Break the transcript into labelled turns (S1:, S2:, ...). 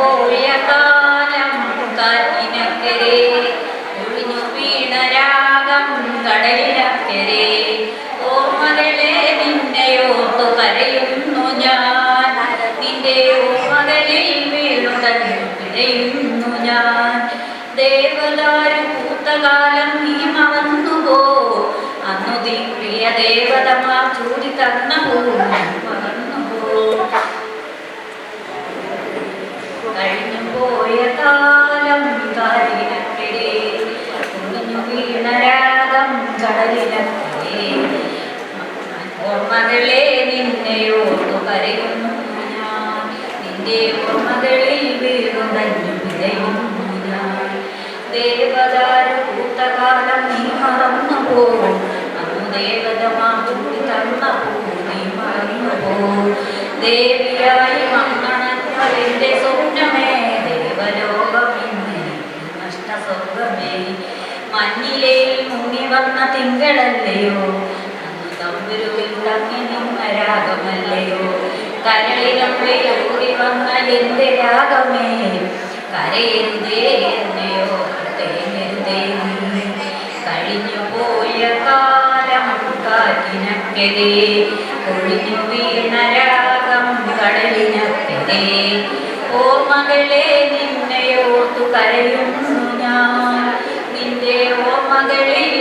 S1: പോയ കാലം കാറ്റിനക്കരെ ഒഴിഞ്ഞു വീണ രാഗം കടലിനക്കരെ ഓർമ്മകളെ നിന്നെയോർത്തു കരയുന്നു ഞാൻ നിന്റെ ഓർമ്മകളിൽ വീണുടഞ്ഞു പിഴയുന്നു ഞാൻ ദേവദാരു പൂത്തകാലം നീ മറന്നുപോ അന്നു നീ പ്രിയ ദേവതമാർ ചൂടി തന്ന മറന്നുപോ കഴിഞ്ഞു പോയ കാലം കാലിനക്കരെ ഒഴിഞ്ഞു വീണ രാഗം കടലിനക്കരെ ഓർമ്മകളെ നിന്നെയോർത്തു കരയുന്നു ഞാൻ നിന്റെ ഓർമ്മകളിൽ വീണുടഞ്ഞു പിഴയുന്നു ഞാൻ ദേവദാരു പൂത്തകാലം നീ മറന്നുപോ അന്നു ദേവതമാ ചൂടി തന്ന നീ മറന്നുപോ ദേവിയായി മണ്ണണഞ്ഞവന്റെ സ്വപ്നമേ ദേവലോകമേ നഷ്ടസ്വർഗമേ മഞ്ഞിലേ മുങ്ങി വന്ന തിങ്കളല്ലയോ അന്ന് തമ്പുരുവിൽ തങ്ങി നിന്ന രാഗമല്ലയോ കരളിലൂടി വന്ന എന്റെ രാഗമേ കരയരുതേ എന്നെയോ തേങ്ങരുതേ കഴിഞ്ഞു പോയ കാലം കാറ്റിനക്കരെ ഒഴിഞ്ഞു വീണ രാഗം കടലിനക്കരെ ഓർമ്മകളെ നിന്നെയോർത്തു കരയുന്നു ഞാൻ നിന്റെ ഓർമ്മകളിൽ